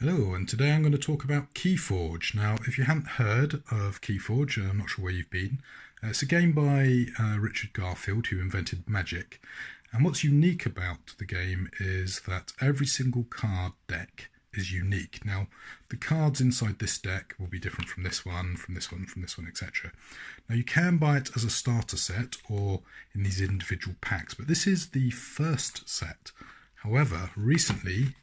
Hello, and today I'm going to talk about KeyForge. Now, if you haven't heard of KeyForge, I'm not sure where you've been. It's a game by Richard Garfield, who invented magic. And what's unique about the game is that every single card deck is unique. Now, the cards inside this deck will be different from this one, from this one, from this one, etc. Now, you can buy it as a starter set or in these individual packs, but this is the first set. However, recently,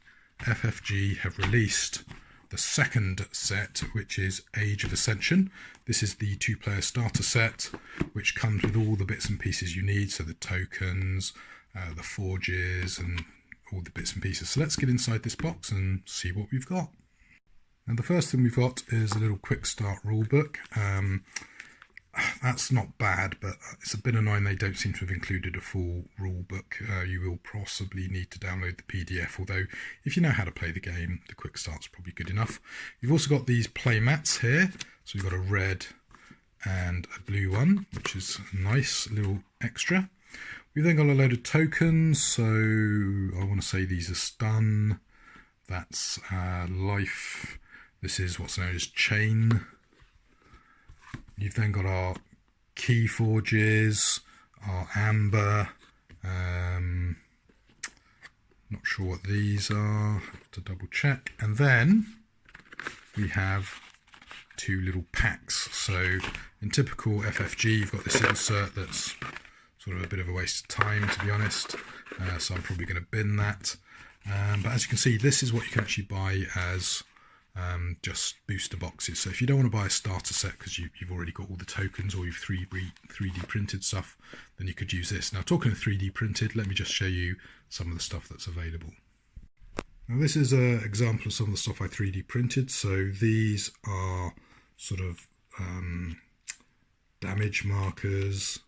FFG have released the second set, which is Age of Ascension. This is the two-player starter set, which comes with all the bits and pieces you need, so the tokens, the forges, and all the bits and pieces. So let's get inside this box and see what we've got. And the first thing we've got is a little quick start rulebook. That's not bad, but it's a bit annoying they don't seem to have included a full rule book. You will possibly need to download the PDF, although if you know how to play the game, the quick start's probably good enough. You've also got these play mats here, so we've got a red and a blue one, which is a nice little extra. We've then got a load of tokens, so I want to say these are stun, that's life, this is what's known as chain. You've then got our key forges, our amber, not sure what these are, have to double check. And then we have two little packs. So in typical FFG, you've got this insert that's sort of a bit of a waste of time, to be honest. So I'm probably going to bin that. But as you can see, this is what you can actually buy as just booster boxes. So if you don't want to buy a starter set because you've already got all the tokens or you've 3D printed stuff, then you could use this. Now, talking of 3D printed, let me just show you some of the stuff that's available. Now, this is an example of some of the stuff I 3D printed. So these are sort of damage markers.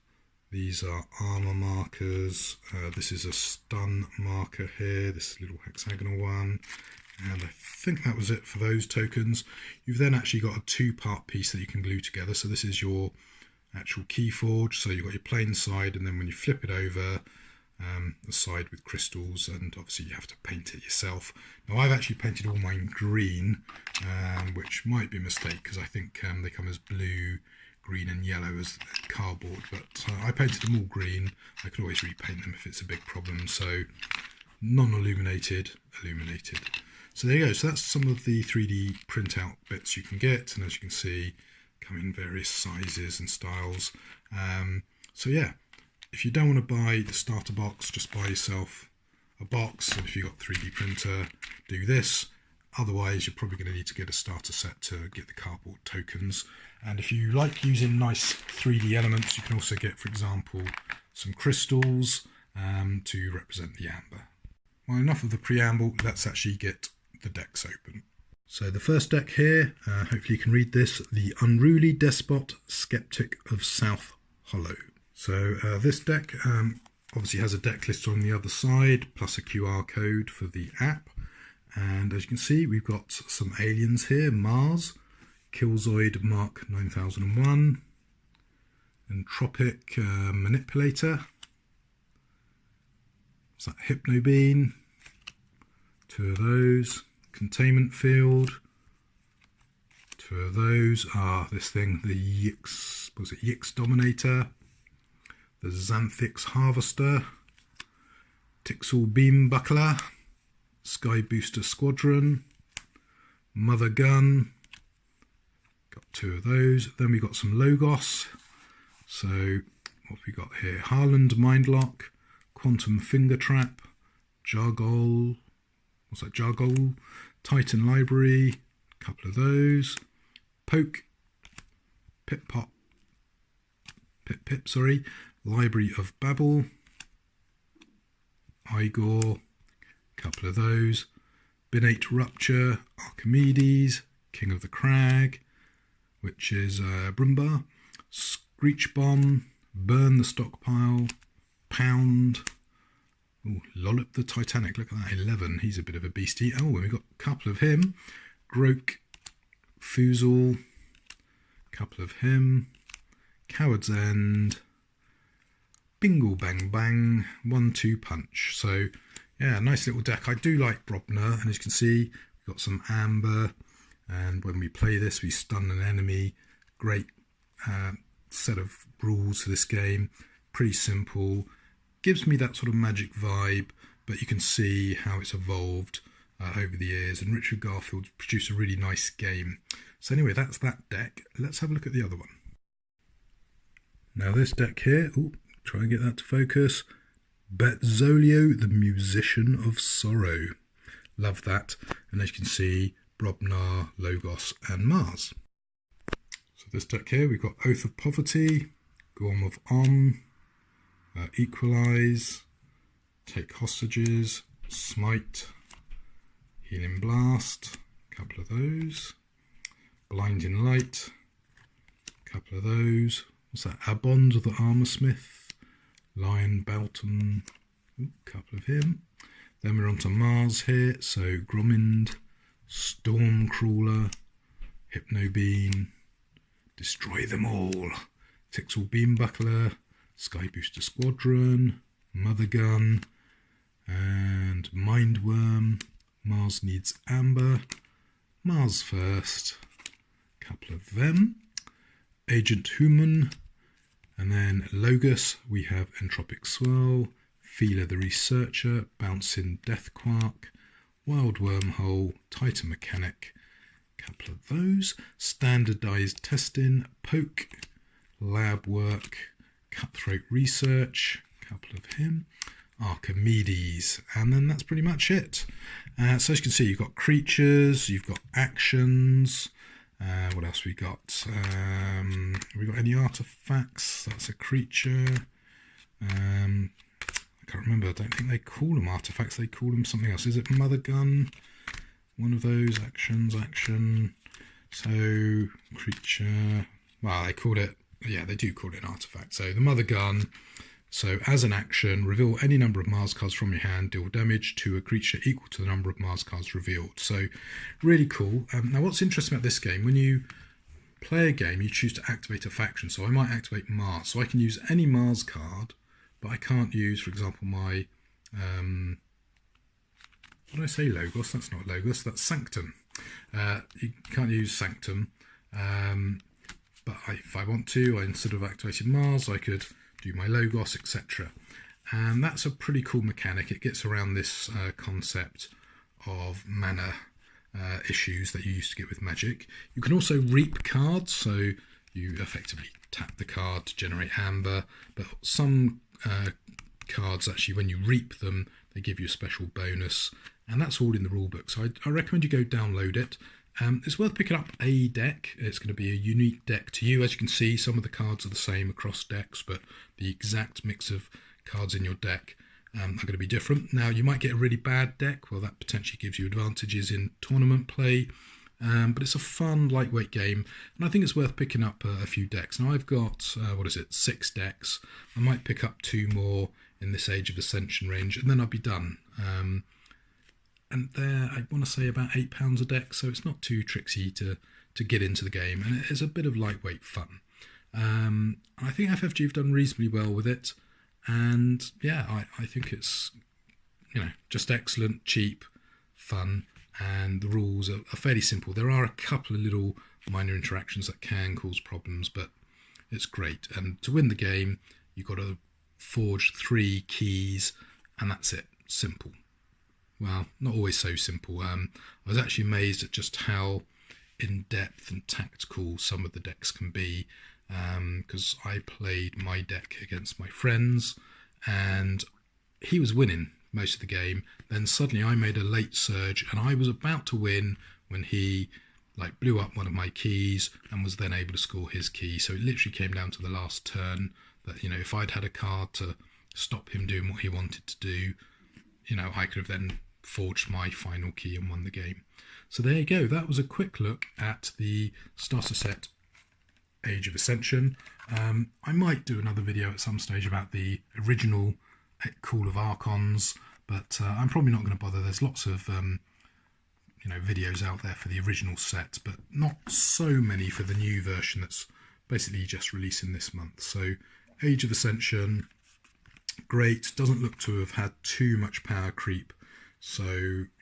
These are armor markers. This is a stun marker here, this little hexagonal one. And I think that was it for those tokens. You've then actually got a two-part piece that you can glue together. So this is your actual KeyForge. So you've got your plain side, and then when you flip it over, the side with crystals, and obviously you have to paint it yourself. Now, I've actually painted all mine green, which might be a mistake because I think they come as blue, green and yellow as cardboard. But I painted them all green. I could always repaint them if it's a big problem. So non-illuminated, illuminated. So there you go, so that's some of the 3D printout bits you can get, and as you can see, come in various sizes and styles. So yeah, if you don't want to buy the starter box, just buy yourself a box, and if you've got a 3D printer, do this. Otherwise, you're probably going to need to get a starter set to get the cardboard tokens. And if you like using nice 3D elements, you can also get, for example, some crystals to represent the amber. Well, enough of the preamble, let's actually get the decks open. So the first deck here, hopefully you can read this, the Unruly Despot, Skeptic of South Hollow. So this deck obviously has a deck list on the other side, plus a QR code for the app. And as you can see, we've got some aliens here, Mars, Killzoid Mark 9001, Entropic Manipulator, what's that, Hypnobean, two of those, Containment Field, two of those are this thing, the Yix Dominator, the Xanthix Harvester, Tixel Beam Buckler, Sky Booster Squadron, Mother Gun, got two of those. Then we got some Logos, so what have we got here, Harland Mindlock, Quantum Finger Trap, Jargol, what's that, Jargol, Titan Library, a couple of those, Poke, Pip, sorry, Library of Babel, Igor, a couple of those, Binate Rupture, Archimedes, King of the Crag, which is Brumbar, Screech Bomb, Burn the Stockpile, Pound, ooh, Lollop the Titanic, look at that, 11, he's a bit of a beastie. Oh, and we've got a couple of him, Groke, Foozle, a couple of him, Coward's End, Bingle Bang Bang, 1-2 Punch. So yeah, nice little deck. I do like Brobner, and as you can see, Got some amber, and when we play this, we stun an enemy. Great set of rules for this game. Pretty simple. Gives me that sort of Magic vibe, but you can see how it's evolved over the years, and Richard Garfield's produced a really nice game. So anyway, that's that deck. Let's have a look at the other one. Now this deck here, try and get that to focus. Betzolio, the Musician of Sorrow. Love that. And as you can see, Brobnar, Logos and Mars. So this deck here, we've got Oath of Poverty, Gorm of Equalize, Take Hostages, Smite, Healing Blast, a couple of those, Blinding Light, a couple of those. What's that? Abond of the Armorsmith, Lion Belton, a couple of him. Then we're on to Mars here, so Gromind, Stormcrawler, Hypnobeam, Destroy Them All, Tixel Beambuckler, Sky Booster Squadron, Mother Gun, and Mindworm. Mars Needs Amber, Mars First, a couple of them. Agent Human, and then Logos, we have Entropic Swirl, Feeler the Researcher, Bouncing Deathquark, Wild Wormhole, Titan Mechanic, a couple of those. Standardized Testing, Poke, Lab Work, Cutthroat Research, a couple of him. Archimedes, and then that's pretty much it. So as you can see, you've got creatures, you've got actions. What else we got? Have we got any artifacts? That's a creature. I can't remember. I don't think they call them artifacts. They call them something else. Is it Mother Gun? One of those actions. Action. So creature. Well, they call it. Yeah, they do call it an artifact. So the Mother Gun. So as an action, reveal any number of Mars cards from your hand, deal damage to a creature equal to the number of Mars cards revealed. So really cool. Now what's interesting about this game, when you play a game, you choose to activate a faction. So I might activate Mars. So I can use any Mars card, but I can't use, for example, my, what did I say, Logos? That's not Logos, that's Sanctum. You can't use Sanctum, but if I want to, instead of activating Mars, I could do my Logos, etc. And that's a pretty cool mechanic. It gets around this concept of mana issues that you used to get with Magic. You can also reap cards, so you effectively tap the card to generate amber, but some cards actually, when you reap them, they give you a special bonus, and that's all in the rulebook. So I recommend you go download it. It's worth picking up a deck. It's going to be a unique deck to you. As you can see, some of the cards are the same across decks, but the exact mix of cards in your deck are going to be different. Now, you might get a really bad deck. Well, that potentially gives you advantages in tournament play, but it's a fun, lightweight game, and I think it's worth picking up a few decks. Now, I've got, 6 decks. I might pick up 2 more in this Age of Ascension range, and then I'll be done. And they're, I want to say, about £8 a deck, so it's not too tricksy to get into the game, and it's a bit of lightweight fun. I think FFG have done reasonably well with it, and yeah, I think it's, just excellent, cheap, fun, and the rules are fairly simple. There are a couple of little minor interactions that can cause problems, but it's great. And to win the game, you've got to forge 3 keys, and that's it. Simple. Well, not always so simple. I was actually amazed at just how in-depth and tactical some of the decks can be, because I played my deck against my friends, and he was winning most of the game. Then suddenly I made a late surge, and I was about to win when he blew up one of my keys and was then able to score his key. So it literally came down to the last turn that, if I'd had a card to stop him doing what he wanted to do, I could have then forged my final key and won the game. So there you go. That was a quick look at the starter set Age of Ascension. I might do another video at some stage about the original Call of Archons, but I'm probably not going to bother. There's lots of videos out there for the original set, but not so many for the new version that's basically just releasing this month. So Age of Ascension, great. Doesn't look to have had too much power creep So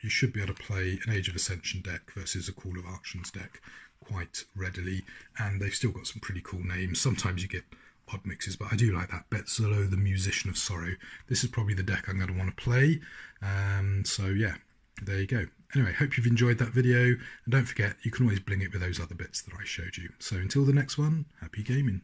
you should be able to play an Age of Ascension deck versus a Call of Archons deck quite readily, and they've still got some pretty cool names. Sometimes you get odd mixes, but I do like that. Betzalo, the Musician of Sorrow. This is probably the deck I'm going to want to play. So yeah, there you go. Anyway, hope you've enjoyed that video, and don't forget, you can always bling it with those other bits that I showed you. So until the next one, happy gaming.